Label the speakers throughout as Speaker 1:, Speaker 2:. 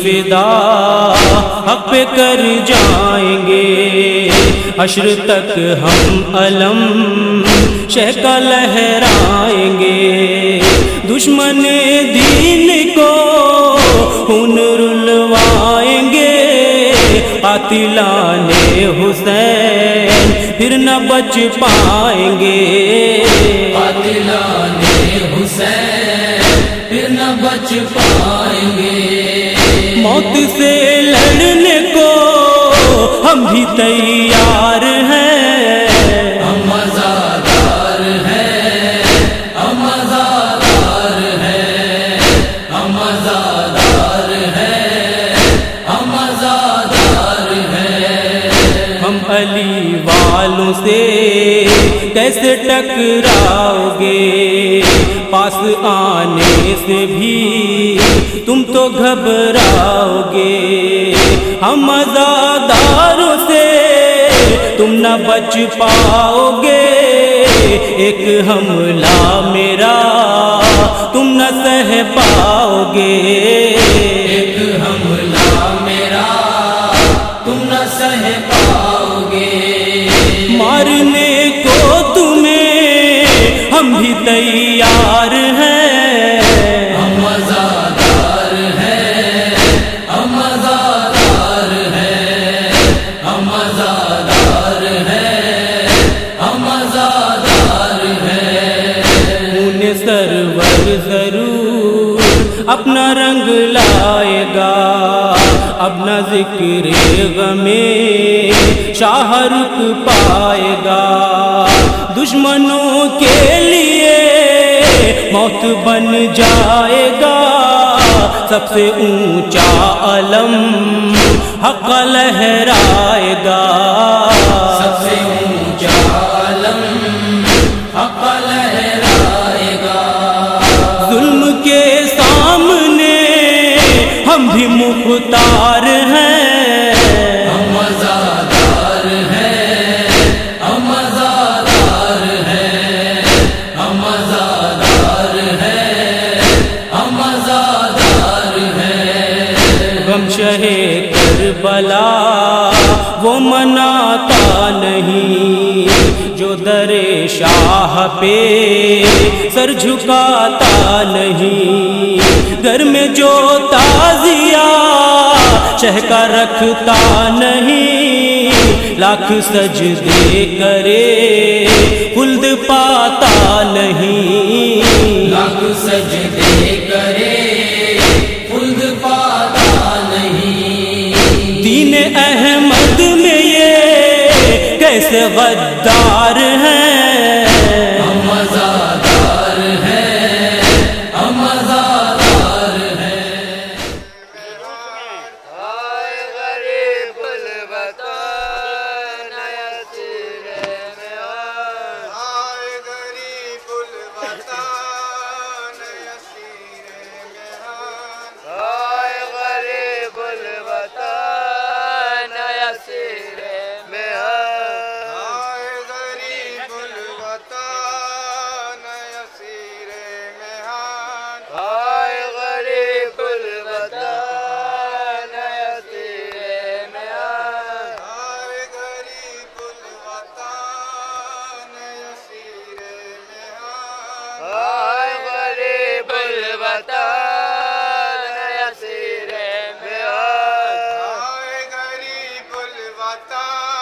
Speaker 1: फिदा हक पे कर जाएंगे। हश्र तक हम अलम शह का लहराएंगे। दुश्मन दीन को खून रुलवाएंगे। कातिलाने हुसैन फिर न बच पाएंगे।
Speaker 2: कातिलाने हुसैन फिर न बच पाएंगे।
Speaker 1: मौत से लड़ने को हम भी तैयार हैं।
Speaker 2: हम आज़ादार हैं, हम आज़ादार हैं, हम आज़ादार हैं, हम आज़ादार हैं।
Speaker 1: हम अली वालों से कैसे टकराओगे? पास आने से भी तुम तो घबराओगे। हम आज़ादारों से तुम न बच पाओगे। एक हमला मेरा तुम न सह पाओगे।
Speaker 2: एक हमला मेरा तुम न सह पाओगे।
Speaker 1: मारने को तुम्हें हम भी तैयार हैं।
Speaker 2: हम आज़ादार हैं, हम आज़ादार हैं, हम आज़ादार हैं, हम आज़ादार हैं।
Speaker 1: उन्हें सरवर जरूर अपना रंग लाएगा। अपना जिक्र गमे शाहरुख पाएगा। दुश्मनों के लिए मौत बन जाएगा। सबसे ऊंचा अलम हक लहराएगा।
Speaker 2: सबसे ऊंचा अलम हक लहराएगा।
Speaker 1: जुल्म के सामने हम भी मुख्तार हैं।
Speaker 2: हम आज़ादार हैं, हम आज़ादार हैं, हम आज़ादार हैं, हम आज़ादार हैं।
Speaker 1: गम शहे करबला वो मनाता नहीं। जो दरे शाह पे सर झुकाता नहीं। घर में जो ताजिया शह का रखता नहीं। लाख सजदे करे खुल्द पाता नहीं।
Speaker 2: लाख सजदे करे खुल्द पाता नहीं।
Speaker 1: दीन अहमद में ये कैसे गद्दार हैं।
Speaker 2: हम आज़ादार हैं, हम आज़ादार हैं।
Speaker 3: हाय गरीबुल वतन नसीरे में हाय गरीबुल वतन नसीरे में हाय गरीबुल वतन नसीरे में हाय गरीबुल वतन नसीरे में हाय गरीबुल वतन नसीरे में हाय गरीबुल वतन नसीरे में हाय गरीबुल वतन नसीरे में हाय गरीबुल वतन नसीरे में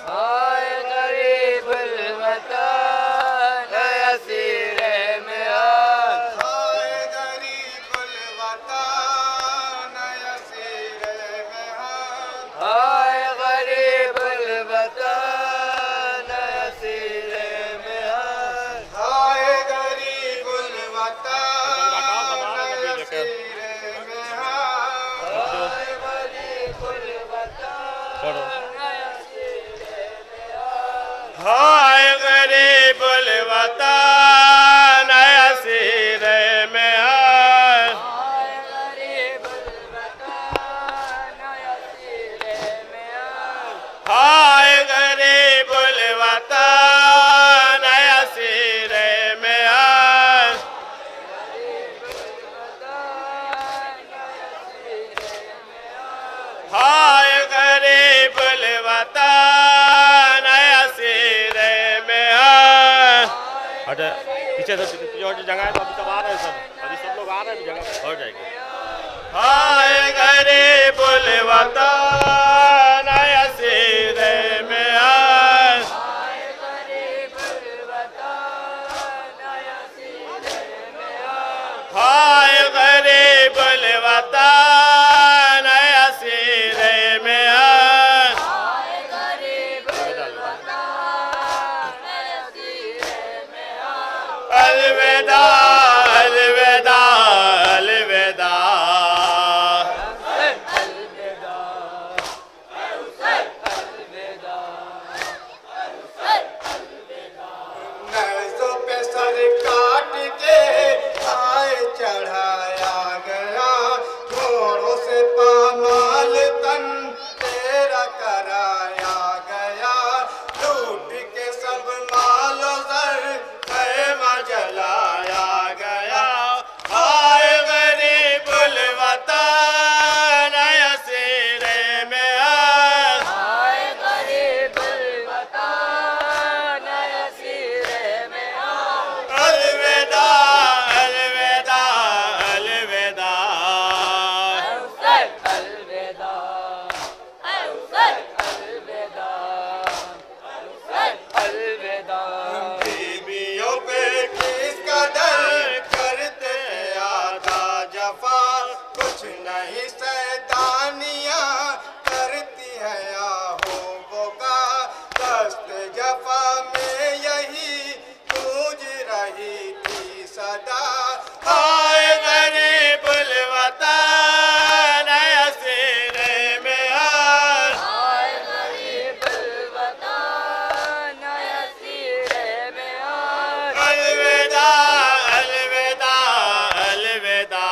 Speaker 3: हाय गरीबुल वतन नसीरे में हाय गरीबुल वतन नसीरे में हाय गरीबुल वतन नसीरे में हाय गरीबुल वतन नसीरे में हाय गरीबुल वतन नसीरे में हाय गरीबुल वतन नसीरे में हाय
Speaker 4: अच्छा पीछे से पीछे और जो जगह है तो अभी सब आ रहे हैं सब, अभी सब लोग आ रहे हैं, अभी जगह भर जाएगी। हाय गरीबुल वतन असीरे में आए, हाय गरीबुल वतन असीरे में आए, अलविदा अलविदा अलविदा।
Speaker 3: नज़ों पे सर काट के आए चढ़ाया गया, घोड़ों से पामाल तन तेरा कराया गया, लूट के सब मालो जर खैमा जलाया गया। हाय गरीबुल वतन असीरे में आए, अलविदा अलविदा अलविदा। बीबियों पे किस कदर करते आधा जफा, कुछ नहीं शैतानियाँ करती है आहों का, दस्त जफा में यही गूंज रही थी सदा। हाय गरीबुल वतन असीरे में आए, अलविदा अलविदा अलविदा।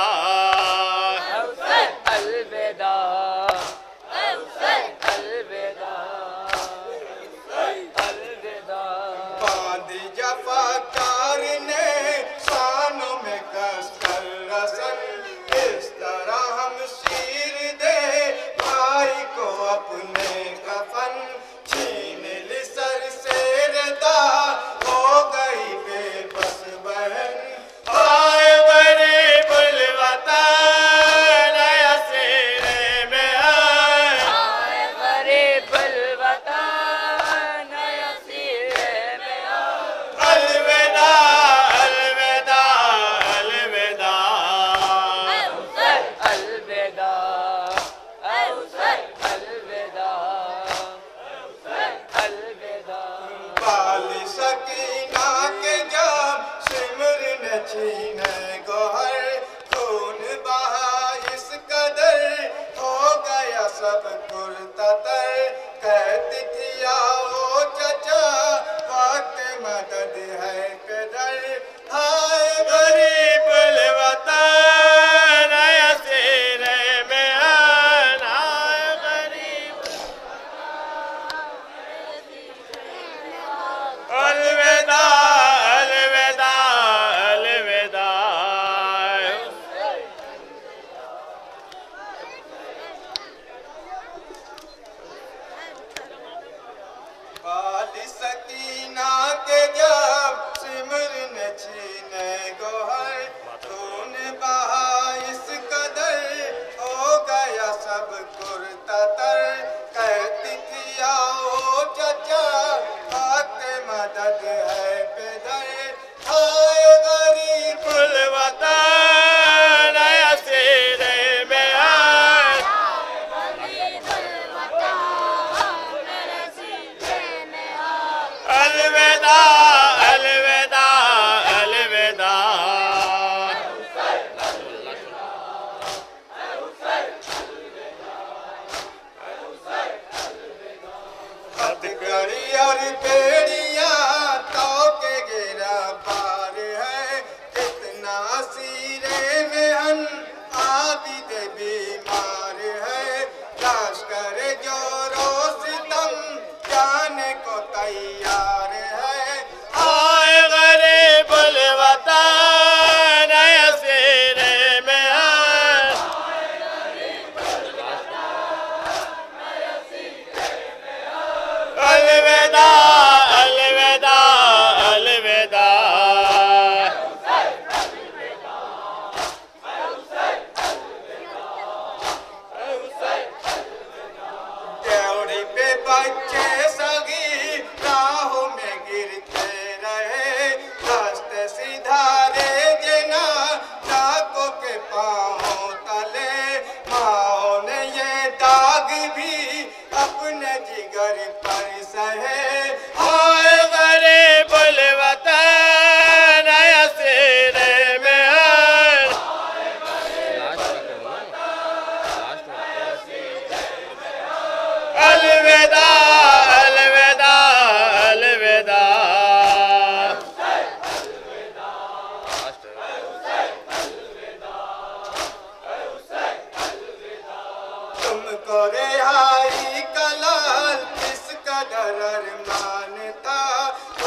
Speaker 3: उसको रिहाई का लाल किस कदर अरमान था।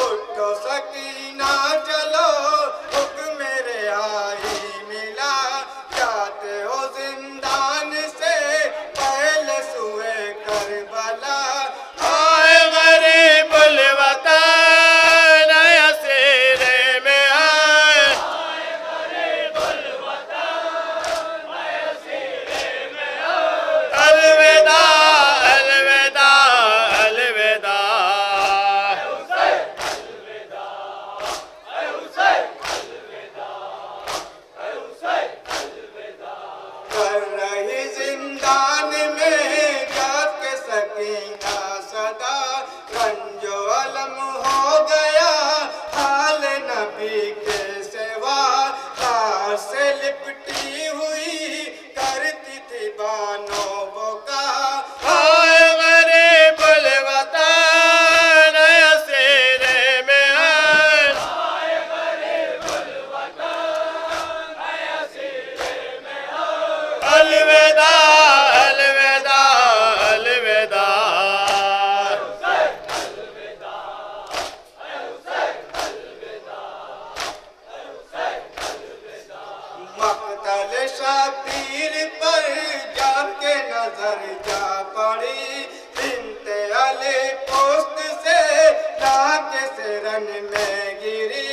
Speaker 3: उठो सकीना चलो हुक्म रिहाई मिला, जाते हो जिंदान से पहले सुए करबला।
Speaker 4: आए गरीब वतन असीरे में आए, अलविदा अलविदा अलविदा।
Speaker 3: कर रही जिंदान में जाके सकीना सदा, रंजो अलम हो गया हाल नबी के सिवा। लाश से लिपटी हुई करती थी बानो बोका।
Speaker 4: आए गरीब वतन असीरे में आए, अलविदा अलविदा अलविदा।
Speaker 3: मक्तल शबीर पर जाके नजर जा पड़ी, बिनते अली पोस्त से लाके से रन में गिरी।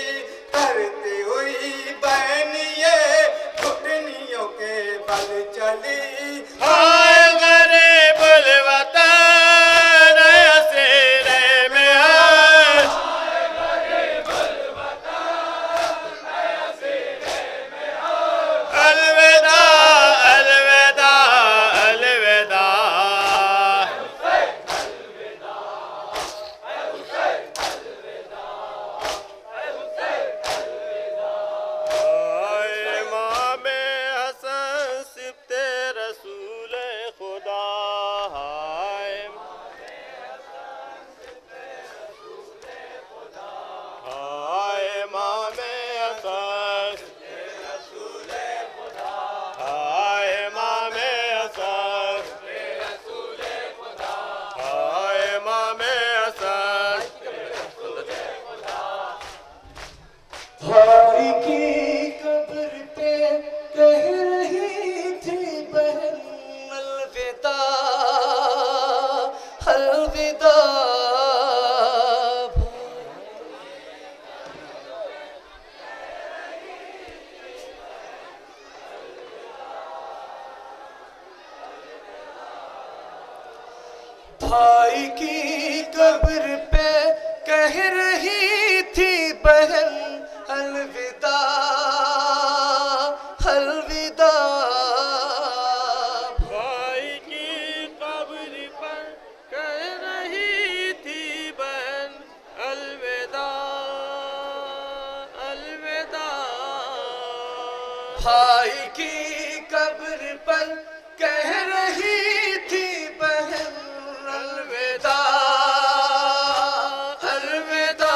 Speaker 3: करती हुई बहनिये घुटनियों के बल चली।
Speaker 4: आए गरीब वतन असीरे में आए, अलविदा अलविदा अलविदा। आए इमाम हसन सिफ्ते रसूल खुदा, हाय हाय इमाम हसन, हाय इमाम हसन, हाय इमाम हसन।
Speaker 3: भाई की कब्र पे कह रही थी बहन अलविदा अलविदा। भाई की कब्र पे कह रही थी बहन अलविदा अलविदा।
Speaker 4: भाई की कब्र पर कह रही थी बहन अलविदा अलविदा।
Speaker 3: भाई की कब्र पर कह रही थी बहन अलविदा अलविदा।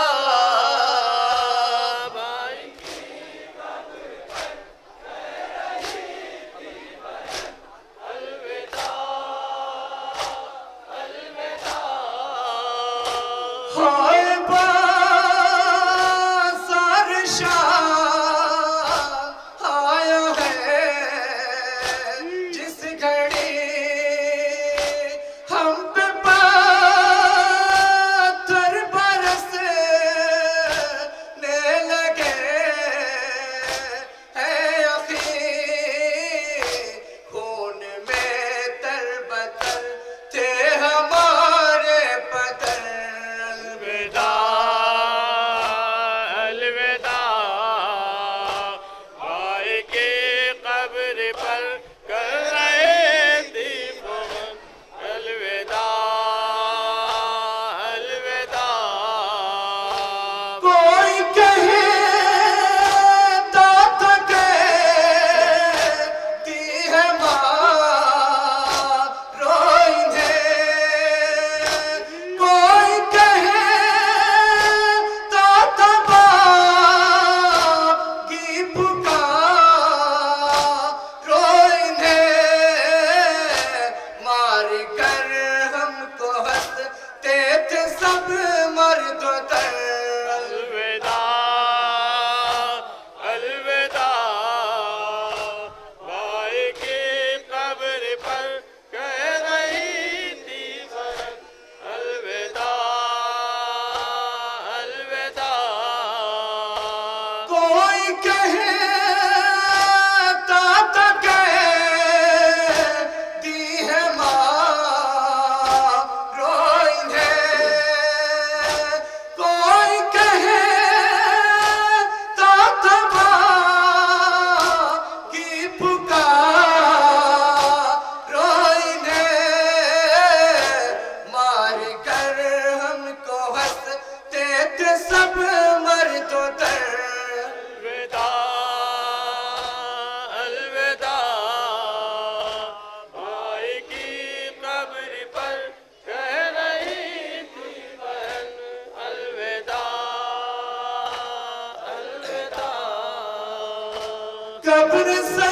Speaker 3: कब्र से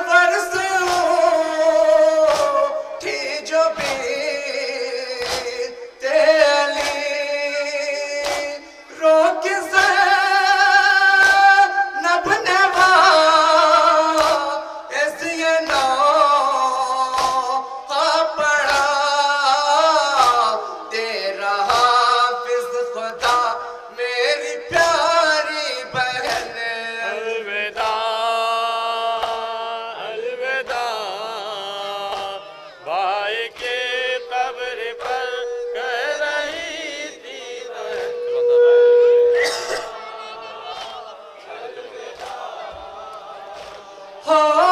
Speaker 3: वर्ष उठी जो बीते अली रोक से नभने ऐसी नो पड़ा तेरा हाफिज खुदा मेरी प्यारी बहन
Speaker 4: अलविदा अलविदा भाई के कब्र पर कह रही थी
Speaker 3: हो